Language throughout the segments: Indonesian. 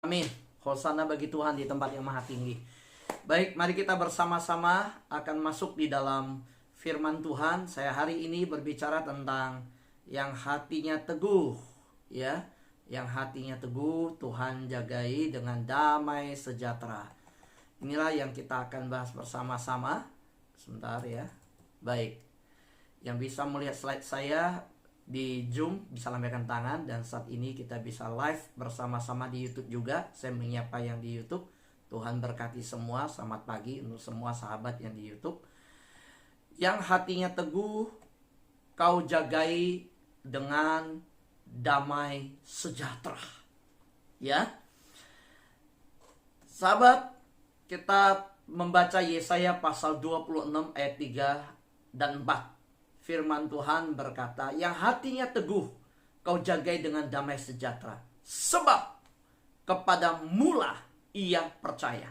Amin. Hosana bagi Tuhan di tempat yang maha tinggi. Baik, mari kita bersama-sama akan masuk di dalam firman Tuhan. Saya hari ini berbicara tentang yang hatinya teguh, ya. Yang hatinya teguh, Tuhan jagai dengan damai sejahtera. Inilah yang kita akan bahas bersama-sama. Sebentar ya. Baik. Yang bisa melihat slide saya di Zoom bisa lambaikan tangan, dan saat ini kita bisa live bersama-sama di YouTube juga. Saya menyapa yang di YouTube. Tuhan berkati semua. Selamat pagi untuk semua sahabat yang di YouTube. Yang hatinya teguh, kau jagai dengan damai sejahtera. Ya. Sahabat, kita membaca Yesaya pasal 26 ayat 3 dan 4. Firman Tuhan berkata, yang hatinya teguh, kau jagai dengan damai sejahtera. Sebab kepada mula ia percaya.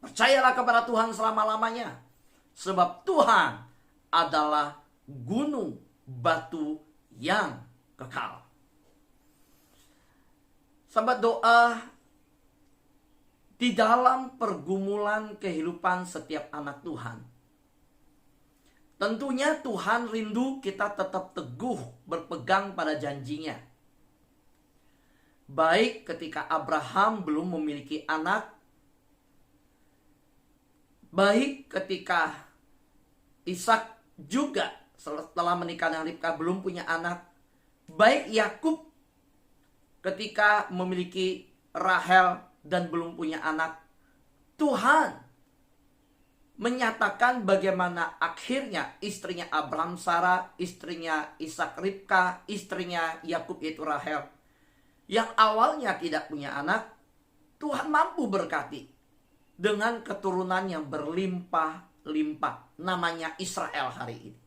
Percayalah kepada Tuhan selama-lamanya. Sebab Tuhan adalah gunung batu yang kekal. Sahabat, doa di dalam pergumulan kehidupan setiap anak Tuhan. Tentunya Tuhan rindu kita tetap teguh berpegang pada janjinya. Baik ketika Abraham belum memiliki anak, baik ketika Ishak juga setelah menikah dengan Ribka belum punya anak, baik Yakub ketika memiliki Rahel dan belum punya anak, Tuhan menyatakan bagaimana akhirnya istrinya Abraham Sarah, istrinya Ishak Ribka, istrinya Yakub yaitu Rahel, yang awalnya tidak punya anak, Tuhan mampu berkati dengan keturunan yang berlimpah-limpah, namanya Israel hari ini.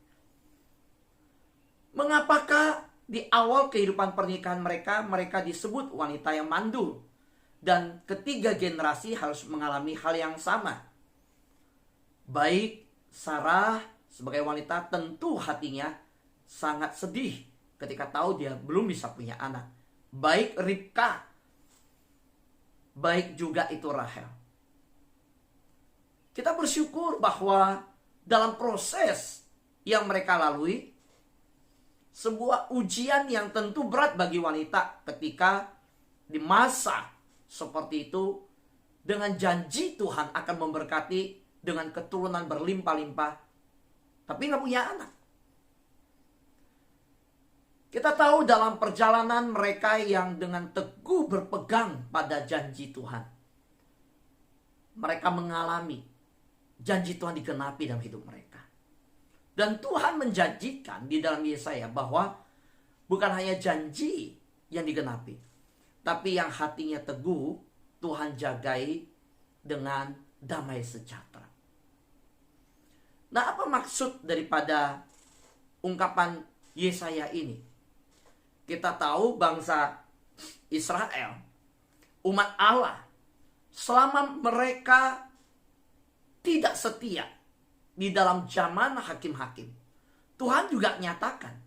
Mengapakah di awal kehidupan pernikahan mereka disebut wanita yang mandul, dan ketiga generasi harus mengalami hal yang sama? Baik Sarah sebagai wanita tentu hatinya sangat sedih ketika tahu dia belum bisa punya anak. Baik Ribka, baik juga itu Rahel. Kita bersyukur bahwa dalam proses yang mereka lalui, sebuah ujian yang tentu berat bagi wanita ketika di masa seperti itu, dengan janji Tuhan akan memberkati dengan keturunan berlimpah-limpah, tapi nggak punya anak. Kita tahu dalam perjalanan mereka yang dengan teguh berpegang pada janji Tuhan, mereka mengalami janji Tuhan digenapi dalam hidup mereka. Dan Tuhan menjanjikan di dalam Yesaya bahwa bukan hanya janji yang digenapi, tapi yang hatinya teguh Tuhan jagai dengan damai sejahtera. Nah, apa maksud daripada ungkapan Yesaya ini? Kita tahu bangsa Israel, umat Allah, selama mereka tidak setia di dalam zaman hakim-hakim, Tuhan juga nyatakan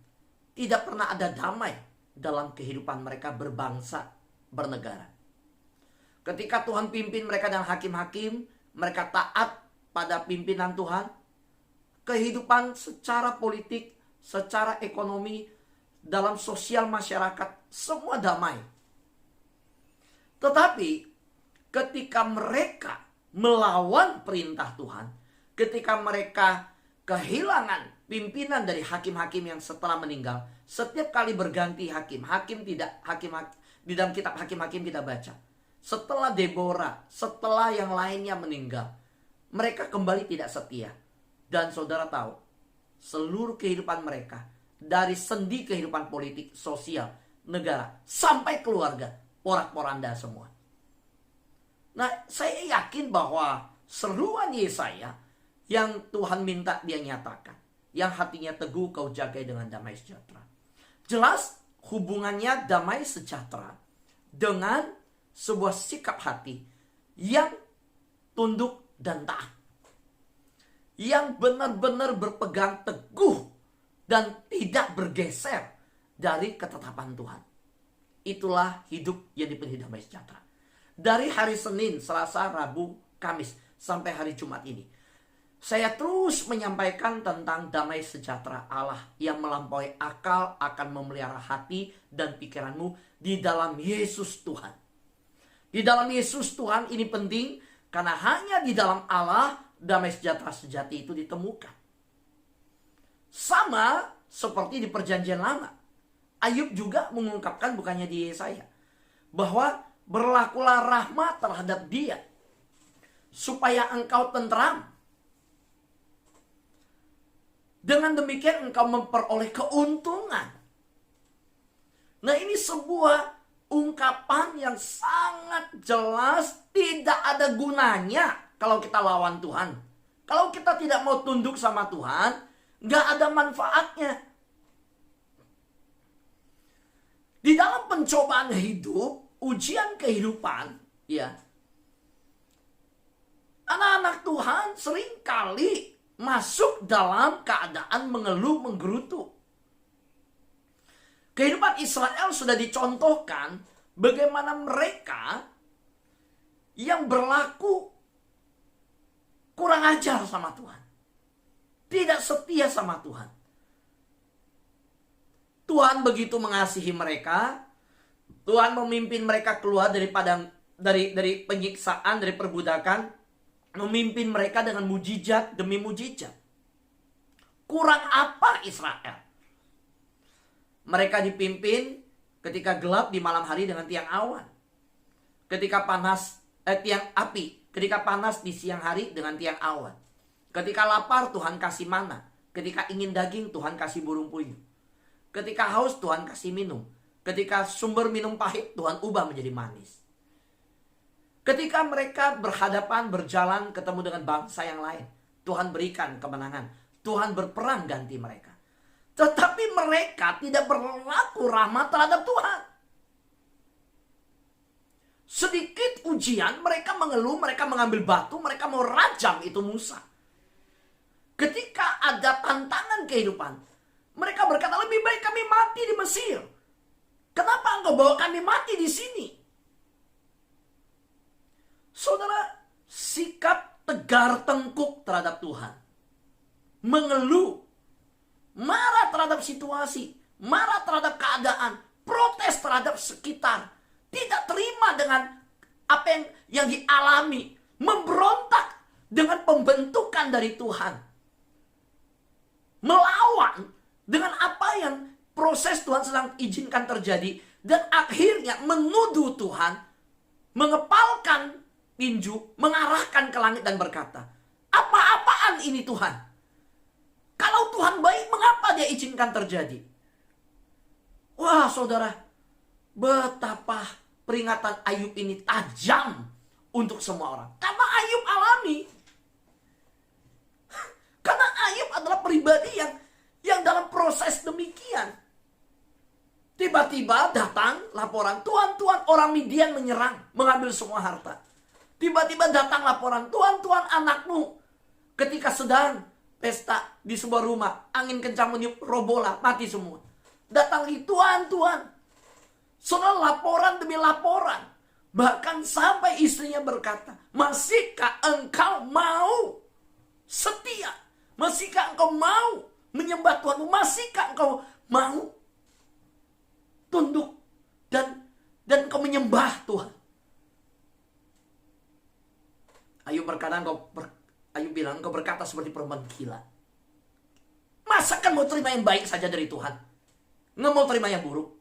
tidak pernah ada damai dalam kehidupan mereka berbangsa, bernegara. Ketika Tuhan pimpin mereka dan hakim-hakim, mereka taat pada pimpinan Tuhan. Kehidupan secara politik, secara ekonomi, dalam sosial masyarakat, semua damai. Tetapi ketika mereka melawan perintah Tuhan, ketika mereka kehilangan pimpinan dari hakim-hakim yang setelah meninggal, setiap kali berganti hakim di dalam kitab hakim-hakim kita baca, setelah Deborah, setelah yang lainnya meninggal, mereka kembali tidak setia. Dan saudara tahu, seluruh kehidupan mereka, dari sendi kehidupan politik, sosial, negara, sampai keluarga, porak-poranda semua. Nah, saya yakin bahwa seruan Yesaya yang Tuhan minta dia nyatakan, yang hatinya teguh kau jagai dengan damai sejahtera. Jelas hubungannya damai sejahtera dengan sebuah sikap hati yang tunduk dan taat, yang benar-benar berpegang teguh dan tidak bergeser dari ketetapan Tuhan. Itulah hidup yang dipenuhi damai sejahtera. Dari hari Senin, Selasa, Rabu, Kamis, sampai hari Jumat ini, saya terus menyampaikan tentang damai sejahtera Allah yang melampaui akal akan memelihara hati dan pikiranmu di dalam Yesus Tuhan. Di dalam Yesus Tuhan ini penting karena hanya di dalam Allah damai sejahtera sejati itu ditemukan. Sama seperti di Perjanjian Lama. Ayub juga mengungkapkan, bukannya di Yesaya, bahwa berlakulah rahmat terhadap dia supaya engkau tentram. Dengan demikian engkau memperoleh keuntungan. Nah, ini sebuah ungkapan yang sangat jelas, tidak ada gunanya kalau kita lawan Tuhan. Kalau kita tidak mau tunduk sama Tuhan, nggak ada manfaatnya. Di dalam pencobaan hidup, ujian kehidupan, ya, anak-anak Tuhan seringkali masuk dalam keadaan mengeluh menggerutu. Kehidupan Israel sudah dicontohkan bagaimana mereka yang berlaku kurang ajar sama Tuhan. Tidak setia sama Tuhan. Tuhan begitu mengasihi mereka. Tuhan memimpin mereka keluar dari penyiksaan, dari perbudakan. Memimpin mereka dengan mujizat demi mujizat. Kurang apa Israel? Mereka dipimpin ketika gelap di malam hari dengan tiang awan. Ketika panas, tiang api. Ketika panas di siang hari dengan tiang awan. Ketika lapar Tuhan kasih mana. Ketika ingin daging Tuhan kasih burung puyuh. Ketika haus Tuhan kasih minum. Ketika sumber minum pahit Tuhan ubah menjadi manis. Ketika mereka berhadapan, berjalan, ketemu dengan bangsa yang lain, Tuhan berikan kemenangan. Tuhan berperang ganti mereka. Tetapi mereka tidak berlaku rahmat terhadap Tuhan. Sedikit ujian mereka mengeluh, mereka mengambil batu, mereka mau rajam itu Musa. Ketika ada tantangan kehidupan, mereka berkata, lebih baik kami mati di Mesir. Kenapa engkau bawa kami mati di sini? Saudara, sikap tegar tengkuk terhadap Tuhan. Mengeluh. Marah terhadap situasi. Marah terhadap keadaan. Protes terhadap sekitar. Tidak terima dengan apa yang dialami. Memberontak dengan pembentukan dari Tuhan. Melawan dengan apa yang proses Tuhan sedang izinkan terjadi. Dan akhirnya menuduh Tuhan. Mengepalkan tinju. Mengarahkan ke langit dan berkata, apa-apaan ini Tuhan? Kalau Tuhan baik, mengapa dia izinkan terjadi? Wah saudara, betapa peringatan Ayub ini tajam untuk semua orang. Karena Ayub alami. Karena Ayub adalah pribadi yang dalam proses demikian. Tiba-tiba datang laporan, Tuhan, orang Midian menyerang, mengambil semua harta. Tiba-tiba datang laporan, Tuhan, anakmu ketika sedang pesta di sebuah rumah, angin kencang meniup, robohlah, mati semua. Datang lagi, Tuhan. Saudara, laporan demi laporan. Bahkan sampai istrinya berkata, masihkah engkau mau setia? Masihkah engkau mau menyembah Tuhanmu? Masihkah engkau mau tunduk dan engkau menyembah Tuhan? Ayub bilang, engkau berkata seperti perempuan gila. Masa kan mau terima yang baik saja dari Tuhan? Nggak mau terima yang buruk?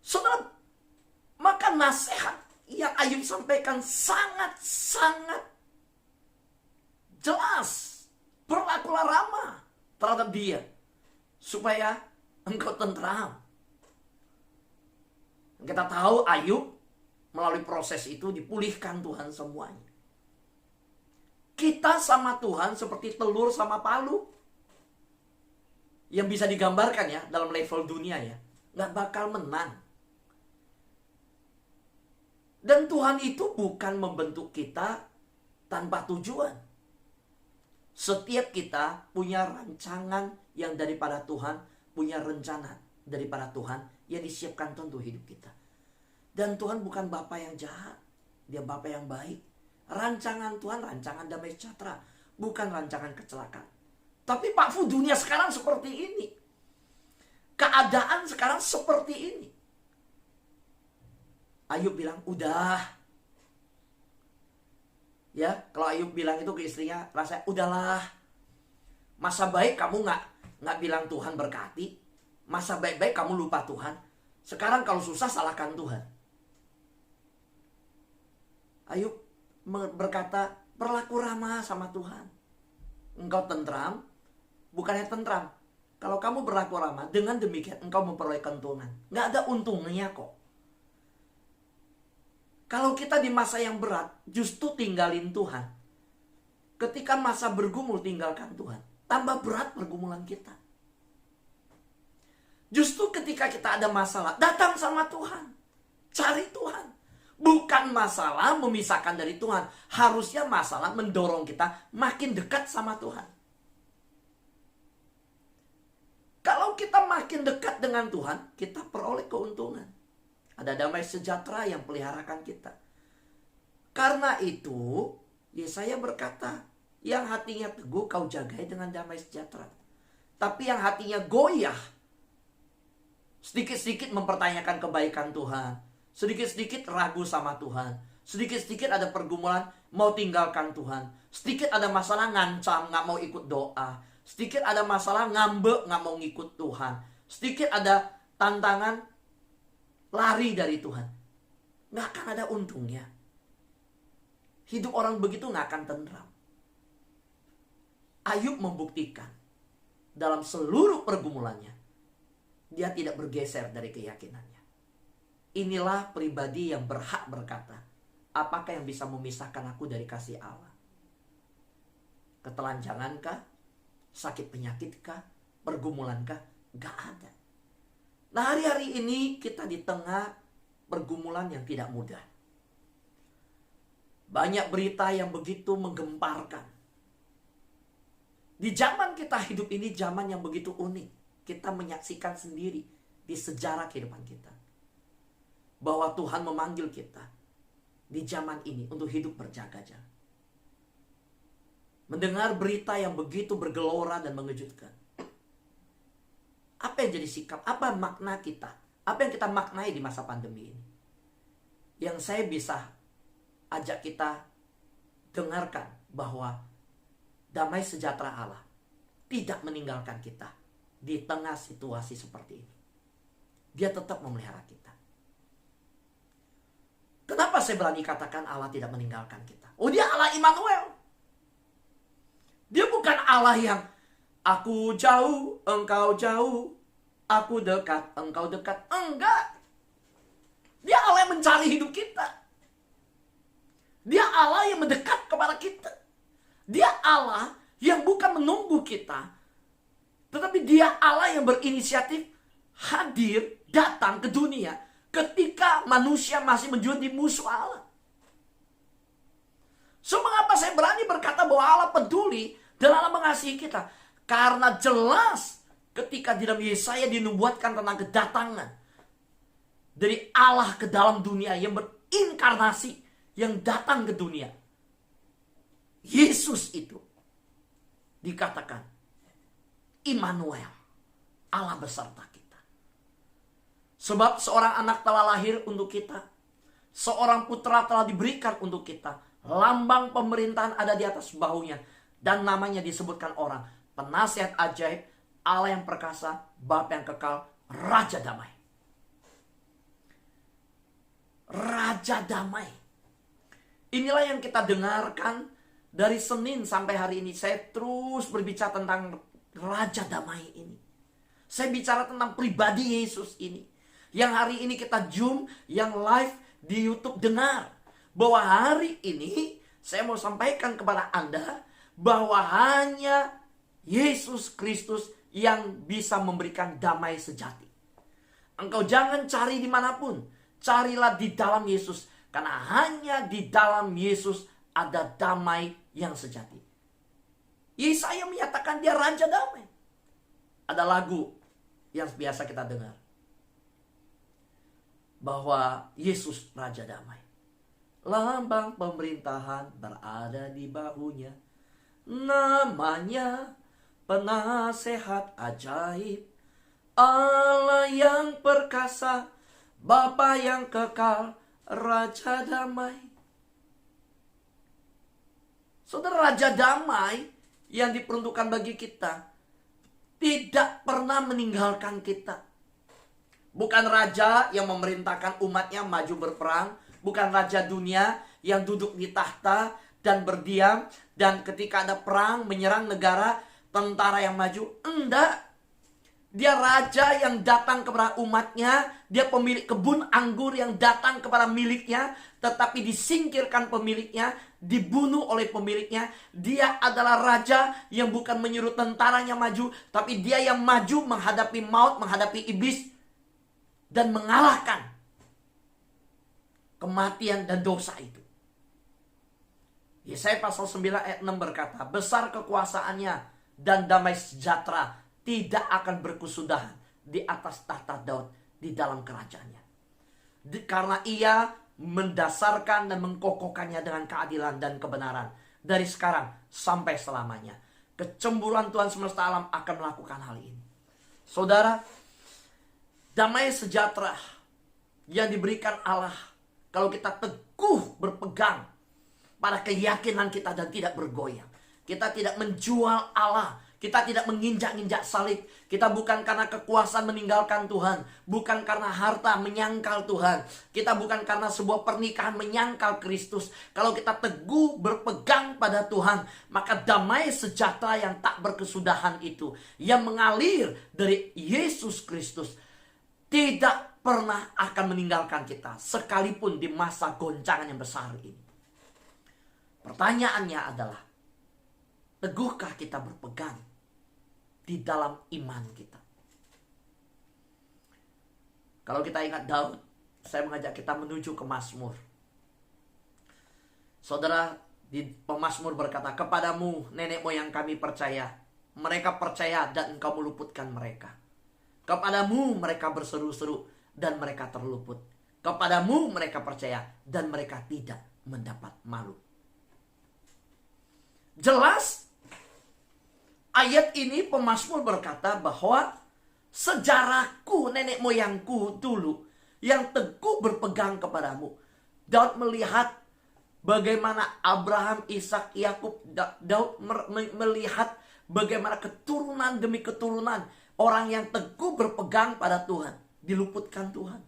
Saudara, maka nasihat yang Ayub sampaikan sangat-sangat jelas. Berlakulah ramah terhadap dia, supaya engkau tentram. Kita tahu Ayub melalui proses itu dipulihkan Tuhan semuanya. Kita sama Tuhan seperti telur sama palu. Yang bisa digambarkan ya dalam level dunia ya. Gak bakal menang. Dan Tuhan itu bukan membentuk kita tanpa tujuan. Setiap kita punya rancangan yang daripada Tuhan, punya rencana daripada Tuhan yang disiapkan tentu hidup kita. Dan Tuhan bukan Bapa yang jahat. Dia Bapa yang baik. Rancangan Tuhan rancangan damai sejahtera, bukan rancangan kecelakaan. Tapi Pak Fu, dunia sekarang seperti ini. Keadaan sekarang seperti ini. Ayub bilang, udah. Ya, kalau Ayub bilang itu ke istrinya, rasanya udahlah. Masa baik kamu nggak bilang Tuhan berkati. Masa baik-baik kamu lupa Tuhan. Sekarang kalau susah salahkan Tuhan. Ayub berkata, berlaku ramah sama Tuhan. Engkau tentram, bukannya tentram. Kalau kamu berlaku ramah, dengan demikian engkau memperoleh keuntungan. Nggak ada untungnya kok. Kalau kita di masa yang berat, justru tinggalin Tuhan. Ketika masa bergumul, tinggalkan Tuhan. Tambah berat pergumulan kita. Justru ketika kita ada masalah, datang sama Tuhan. Cari Tuhan. Bukan masalah memisahkan dari Tuhan. Harusnya masalah mendorong kita makin dekat sama Tuhan. Kalau kita makin dekat dengan Tuhan, kita peroleh keuntungan. Ada damai sejahtera yang peliharakan kita. Karena itu, Yesaya berkata, yang hatinya teguh kau jagai dengan damai sejahtera. Tapi yang hatinya goyah, sedikit-sedikit mempertanyakan kebaikan Tuhan. Sedikit-sedikit ragu sama Tuhan. Sedikit-sedikit ada pergumulan mau tinggalkan Tuhan. Sedikit ada masalah ngancam gak mau ikut doa. Sedikit ada masalah ngambek gak mau ngikut Tuhan. Sedikit ada tantangan lari dari Tuhan. Gak akan ada untungnya. Hidup orang begitu gak akan tentram. Ayub membuktikan dalam seluruh pergumulannya, dia tidak bergeser dari keyakinannya. Inilah pribadi yang berhak berkata, apakah yang bisa memisahkan aku dari kasih Allah? Ketelanjangankah? Sakit penyakitkah? Pergumulankah? Gak ada. Nah, hari-hari ini kita di tengah pergumulan yang tidak mudah. Banyak berita yang begitu menggemparkan. Di zaman kita hidup ini, zaman yang begitu unik. Kita menyaksikan sendiri di sejarah kehidupan kita, bahwa Tuhan memanggil kita di zaman ini untuk hidup berjaga-jaga. Mendengar berita yang begitu bergelora dan mengejutkan. Apa yang jadi sikap? Apa makna kita? Apa yang kita maknai di masa pandemi ini? Yang saya bisa ajak kita dengarkan bahwa damai sejahtera Allah tidak meninggalkan kita di tengah situasi seperti ini. Dia tetap memelihara kita. Kenapa saya berani katakan Allah tidak meninggalkan kita? Oh, dia Allah Immanuel. Dia bukan Allah yang aku jauh, engkau jauh, aku dekat, engkau dekat. Enggak. Dia Allah yang mencari hidup kita. Dia Allah yang mendekat kepada kita. Dia Allah yang bukan menunggu kita, tetapi dia Allah yang berinisiatif hadir, datang ke dunia ketika manusia masih menjadi musuh Allah. So, mengapa saya berani berkata bahwa Allah peduli dan Allah mengasihi kita? Karena jelas ketika di dalam Yesaya dinubuatkan tentang kedatangan dari Allah ke dalam dunia yang berinkarnasi, yang datang ke dunia. Yesus itu dikatakan Immanuel, Allah beserta kita. Sebab seorang anak telah lahir untuk kita, seorang putra telah diberikan untuk kita, lambang pemerintahan ada di atas bahunya, dan namanya disebutkan orang penasihat ajaib, Allah yang perkasa, Bapa yang kekal, Raja damai. Raja damai. Inilah yang kita dengarkan dari Senin sampai hari ini. Saya terus berbicara tentang Raja damai ini. Saya bicara tentang pribadi Yesus ini. Yang hari ini kita Zoom, yang live di YouTube dengar. Bahwa hari ini saya mau sampaikan kepada Anda bahwa hanya Yesus Kristus yang bisa memberikan damai sejati. Engkau jangan cari dimanapun. Carilah di dalam Yesus. Karena hanya di dalam Yesus ada damai yang sejati. Yesaya menyatakan dia Raja damai. Ada lagu yang biasa kita dengar. bahwa Yesus Raja Damai. Lambang pemerintahan berada di bahunya. Namanya Penasehat Ajaib, Allah yang perkasa, Bapa yang kekal, Raja Damai. Saudara, Raja Damai yang diperuntukkan bagi kita tidak pernah meninggalkan kita. Bukan raja yang memerintahkan umatnya maju berperang. Bukan raja dunia yang duduk di tahta dan berdiam. Dan ketika ada perang menyerang negara, tentara yang maju. Enggak. Dia raja yang datang kepada umatnya. Dia pemilik kebun anggur yang datang kepada miliknya. Tetapi disingkirkan pemiliknya. Dibunuh oleh pemiliknya. Dia adalah raja yang bukan menyuruh tentaranya maju. Tapi dia yang maju menghadapi maut, menghadapi iblis. Dan mengalahkan kematian dan dosa itu. Yesaya pasal 9 ayat 6 berkata, besar kekuasaannya dan damai sejahtera tidak akan berkesudahan di atas tahta Daud di dalam kerajaannya. Karena ia mendasarkan dan mengkokohkannya dengan keadilan dan kebenaran dari sekarang sampai selamanya. Kecemburuan Tuhan semesta alam akan melakukan hal ini. Saudara, damai sejahtera yang diberikan Allah kalau kita teguh berpegang pada keyakinan kita dan tidak bergoyang. Kita tidak menjual Allah. Kita tidak menginjak-injak salib. Kita bukan karena kekuasaan meninggalkan Tuhan. Bukan karena harta menyangkal Tuhan. Kita bukan karena sebuah pernikahan menyangkal Kristus. Kalau kita teguh berpegang pada Tuhan, maka damai sejahtera yang tak berkesudahan itu, yang mengalir dari Yesus Kristus, tidak pernah akan meninggalkan kita, sekalipun di masa goncangan yang besar ini. Pertanyaannya adalah, teguhkah kita berpegang di dalam iman kita? Kalau kita ingat Daud, saya mengajak kita menuju ke Mazmur. Saudara, di pemazmur berkata, kepadamu nenek moyang kami percaya, mereka percaya dan engkau meluputkan mereka. Kepadamu mereka berseru-seru dan mereka terluput. Kepadamu mereka percaya dan mereka tidak mendapat malu. Jelas ayat ini pemazmur berkata bahwa sejarahku, nenek moyangku dulu yang teguh berpegang kepadamu. Daud melihat bagaimana Abraham, Ishak, Yakub. Daud melihat bagaimana keturunan demi keturunan orang yang teguh berpegang pada Tuhan diluputkan Tuhan.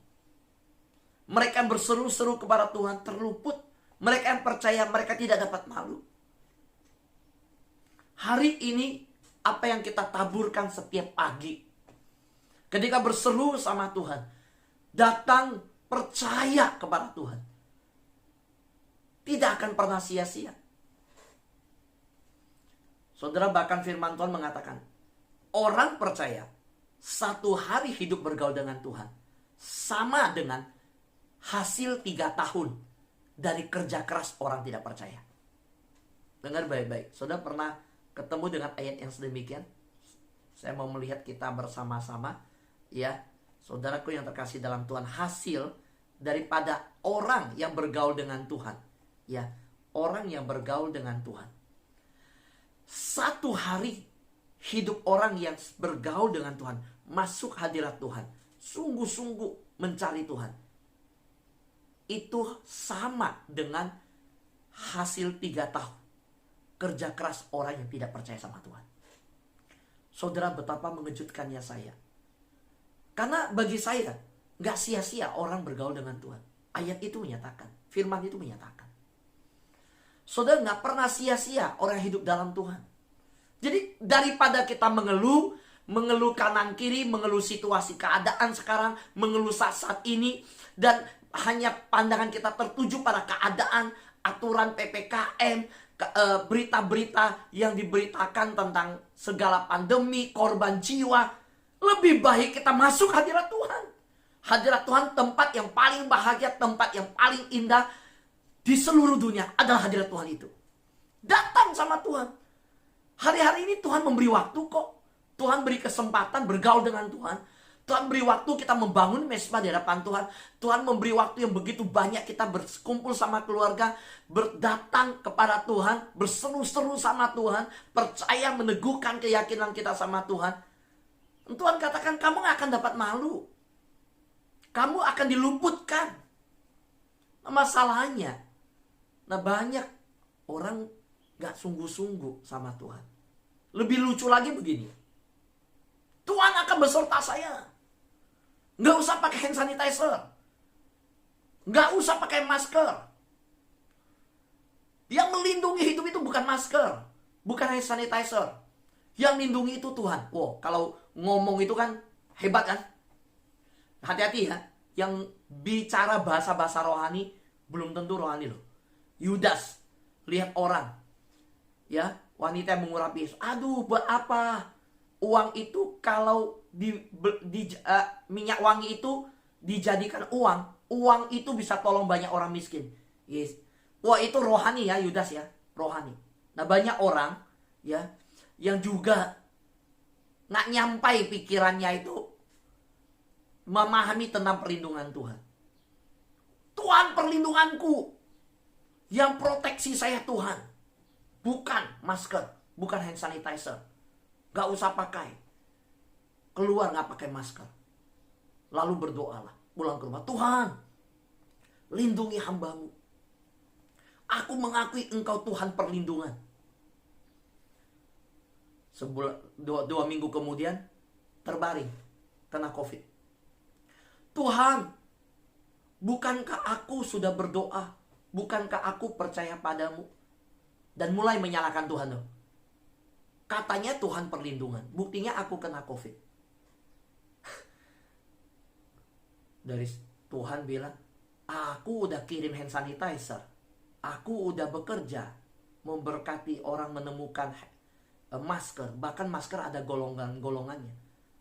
Mereka yang berseru-seru kepada Tuhan terluput. Mereka yang percaya mereka tidak dapat malu. Hari ini apa yang kita taburkan setiap pagi ketika berseru sama Tuhan, datang percaya kepada Tuhan, tidak akan pernah sia-sia. Saudara, bahkan firman Tuhan mengatakan, orang percaya satu hari hidup bergaul dengan Tuhan sama dengan hasil 3 tahun dari kerja keras orang tidak percaya. Dengar baik-baik. Saudara pernah ketemu dengan ayat yang sedemikian? Saya mau melihat kita bersama-sama, ya, saudaraku yang terkasih dalam Tuhan, hasil daripada orang yang bergaul dengan Tuhan, ya, orang yang bergaul dengan Tuhan. Satu hari hidup orang yang bergaul dengan Tuhan, masuk hadirat Tuhan, sungguh-sungguh mencari Tuhan, itu sama dengan hasil 3 tahun kerja keras orang yang tidak percaya sama Tuhan. Saudara, betapa mengejutkannya saya. Karena bagi saya, gak sia-sia orang bergaul dengan Tuhan. Ayat itu menyatakan, firman itu menyatakan. Saudara, gak pernah sia-sia orang hidup dalam Tuhan. Jadi daripada kita mengeluh kanan kiri, mengeluh situasi keadaan sekarang, mengeluh saat ini, dan hanya pandangan kita tertuju pada keadaan, aturan PPKM, berita-berita yang diberitakan tentang segala pandemi, korban jiwa. Lebih baik kita masuk hadirat Tuhan. Hadirat Tuhan tempat yang paling bahagia, tempat yang paling indah di seluruh dunia adalah hadirat Tuhan itu. Datang sama Tuhan. Hari-hari ini Tuhan memberi waktu kok. Tuhan beri kesempatan bergaul dengan Tuhan. Tuhan beri waktu kita membangun mesbah di hadapan Tuhan. Tuhan memberi waktu yang begitu banyak kita berkumpul sama keluarga, berdatang kepada Tuhan, berseru-seru sama Tuhan, percaya meneguhkan keyakinan kita sama Tuhan. Tuhan katakan kamu gak akan dapat malu. Kamu akan diluputkan. Nah, masalahnya, banyak orang gak sungguh-sungguh sama Tuhan. Lebih lucu lagi begini. Tuhan akan beserta saya. Nggak usah pakai hand sanitizer. Nggak usah pakai masker. Yang melindungi hidup itu bukan masker. Bukan hand sanitizer. Yang melindungi itu Tuhan. Wow, kalau ngomong itu kan hebat kan? Hati-hati ya. Yang bicara bahasa-bahasa rohani belum tentu rohani loh. Yudas lihat orang. Ya, wanita yang mengurapi Yesus. Aduh, buat apa? Uang itu kalau minyak wangi itu dijadikan uang, uang itu bisa tolong banyak orang miskin. Yes. Wah, itu rohani ya, Yudas ya, rohani. Nah, banyak orang ya yang juga nggak nyampai pikirannya itu memahami tentang perlindungan Tuhan. Tuhan perlindunganku, yang proteksi saya Tuhan, bukan masker, bukan hand sanitizer. Gak usah pakai. Keluar gak pakai masker. Lalu berdoalah. Pulang ke rumah. Tuhan, lindungi hambamu. Aku mengakui engkau Tuhan perlindungan. Dua minggu kemudian terbaring. Kena COVID. Tuhan, bukankah aku sudah berdoa? Bukankah aku percaya padamu? Dan mulai menyalahkan Tuhan dong. Katanya Tuhan perlindungan. Buktinya aku kena COVID. Dari Tuhan bilang, aku udah kirim hand sanitizer. Aku udah bekerja memberkati orang menemukan masker. Bahkan masker ada golongannya.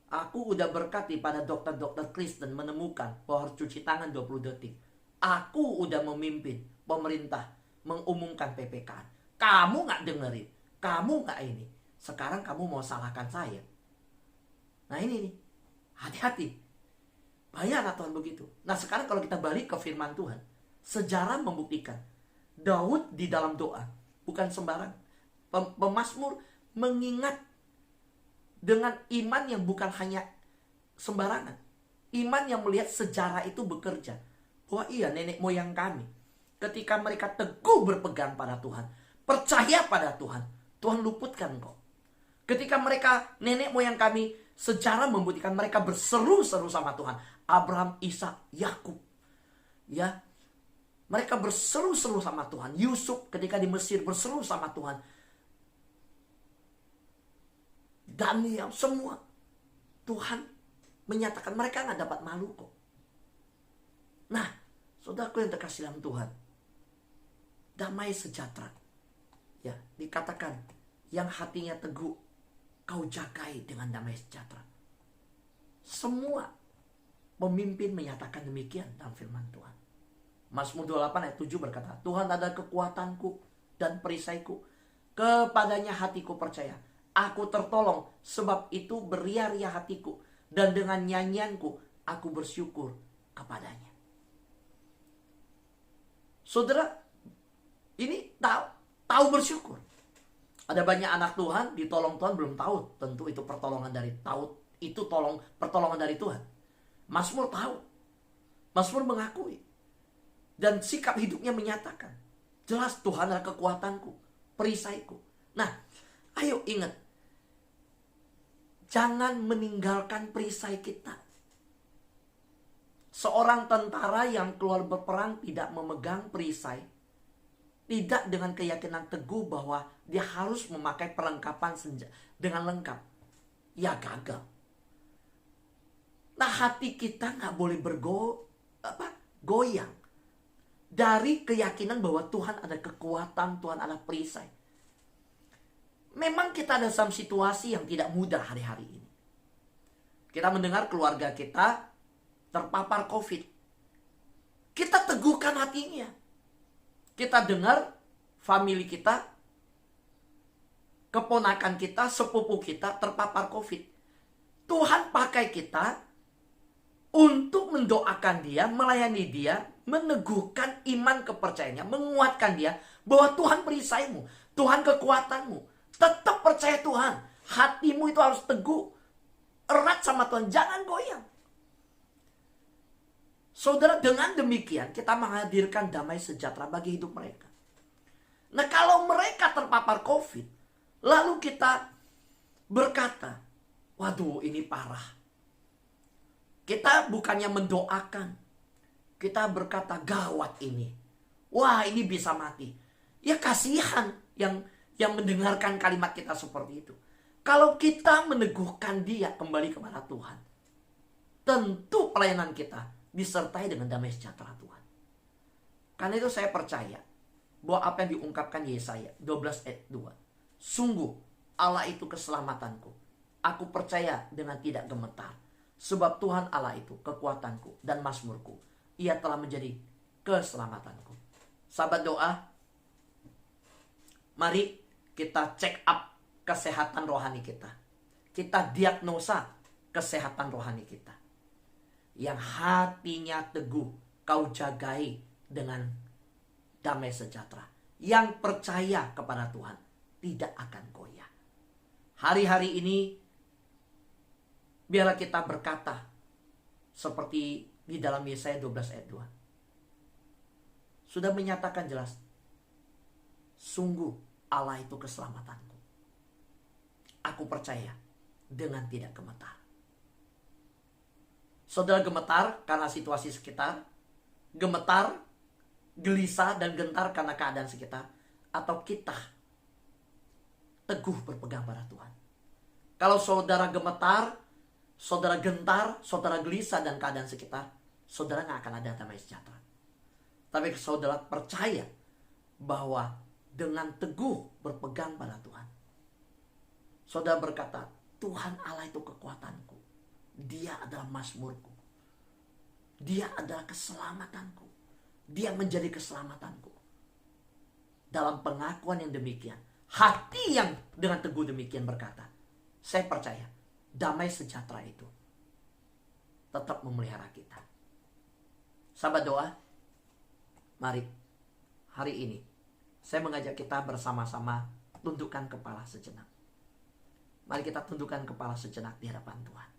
Aku udah berkati pada dokter-dokter Kristen menemukan bahwa harus cuci tangan 20 detik. Aku udah memimpin pemerintah mengumumkan PPKM. Kamu gak dengerin. Kamu gak ini. Sekarang kamu mau salahkan saya. Nah ini nih. Hati-hati. Banyak anak Tuhan begitu. Nah sekarang kalau kita balik ke firman Tuhan. Sejarah membuktikan. Daud di dalam doa. Bukan sembarang. Pemazmur mengingat. Dengan iman yang bukan hanya sembarangan. Iman yang melihat sejarah itu bekerja. Bahwa iya nenek moyang kami. Ketika mereka teguh berpegang pada Tuhan. Percaya pada Tuhan. Tuhan luputkan kok. Ketika mereka, nenek moyang kami, sejarah membuktikan mereka berseru-seru sama Tuhan. Abraham, Ishak, Yakub. Ya. Mereka berseru-seru sama Tuhan. Yusuf ketika di Mesir berseru sama Tuhan. Daniel, semua. Tuhan menyatakan mereka gak dapat malu kok. Nah, saudaraku yang terkasih dalam Tuhan. Damai sejahtera. Ya, dikatakan yang hatinya teguh kau jagai dengan damai sejahtera. Semua pemimpin menyatakan demikian dalam firman Tuhan. Mazmur 28 ayat 7 berkata, Tuhan adalah kekuatanku dan perisaiku. Kepadanya hatiku percaya. Aku tertolong, sebab itu beria-ria hatiku. Dan dengan nyanyianku, aku bersyukur kepadanya. Saudara, ini tahu bersyukur. Ada banyak anak Tuhan, ditolong Tuhan belum tahu. Tentu itu pertolongan dari pertolongan dari Tuhan. Mazmur tahu. Mazmur mengakui. Dan sikap hidupnya menyatakan. Jelas Tuhan adalah kekuatanku, perisaiku. Nah, ayo ingat. Jangan meninggalkan perisai kita. Seorang tentara yang keluar berperang tidak memegang perisai. Tidak dengan keyakinan teguh bahwa dia harus memakai perlengkapan senjata dengan lengkap. Ya gagal. Nah hati kita gak boleh goyang. Dari keyakinan bahwa Tuhan ada kekuatan, Tuhan ada perisai. Memang kita ada dalam situasi yang tidak mudah hari-hari ini. Kita mendengar keluarga kita terpapar COVID. Kita teguhkan hatinya. Kita dengar famili kita, keponakan kita, sepupu kita terpapar COVID. Tuhan pakai kita untuk mendoakan dia, melayani dia, meneguhkan iman kepercayaannya, menguatkan dia bahwa Tuhan perisaimu, Tuhan kekuatanmu. Tetap percaya Tuhan. Hatimu itu harus teguh, erat sama Tuhan, jangan goyang. Saudara, dengan demikian kita menghadirkan damai sejahtera bagi hidup mereka. Nah, kalau mereka terpapar COVID, lalu kita berkata, waduh ini parah. Kita bukannya mendoakan, kita berkata gawat ini. Wah, ini bisa mati. Ya kasihan yang mendengarkan kalimat kita seperti itu. Kalau kita meneguhkan dia kembali kepada Tuhan, tentu pelayanan kita disertai dengan damai sejahtera Tuhan. Karena itu saya percaya bahwa apa yang diungkapkan Yesaya 12 ayat 2. Sungguh Allah itu keselamatanku. Aku percaya dengan tidak gemetar. Sebab Tuhan Allah itu kekuatanku dan mazmurku. Ia telah menjadi keselamatanku. Sahabat doa, mari kita check up kesehatan rohani kita. Kita diagnosa kesehatan rohani kita. Yang hatinya teguh, kau jagai dengan damai sejahtera. Yang percaya kepada Tuhan tidak akan goyah. Hari-hari ini biarlah kita berkata seperti di dalam Yesaya 12 ayat 2. Sudah menyatakan jelas, sungguh Allah itu keselamatanku. Aku percaya dengan tidak gemetar. Saudara gemetar karena situasi sekitar, gemetar, gelisah dan gentar karena keadaan sekitar, atau kita teguh berpegang pada Tuhan. Kalau saudara gemetar, saudara gentar, saudara gelisah dan keadaan sekitar, saudara gak akan ada damai sejahtera. Tapi saudara percaya bahwa dengan teguh berpegang pada Tuhan, saudara berkata, Tuhan Allah itu kekuatanku. Dia adalah mazmurku. Dia adalah keselamatanku. Dia menjadi keselamatanku. Dalam pengakuan yang demikian, hati yang dengan teguh demikian berkata, saya percaya damai sejahtera itu tetap memelihara kita. Sahabat doa, mari hari ini saya mengajak kita bersama-sama tundukkan kepala sejenak. Mari kita tundukkan kepala sejenak di hadapan Tuhan.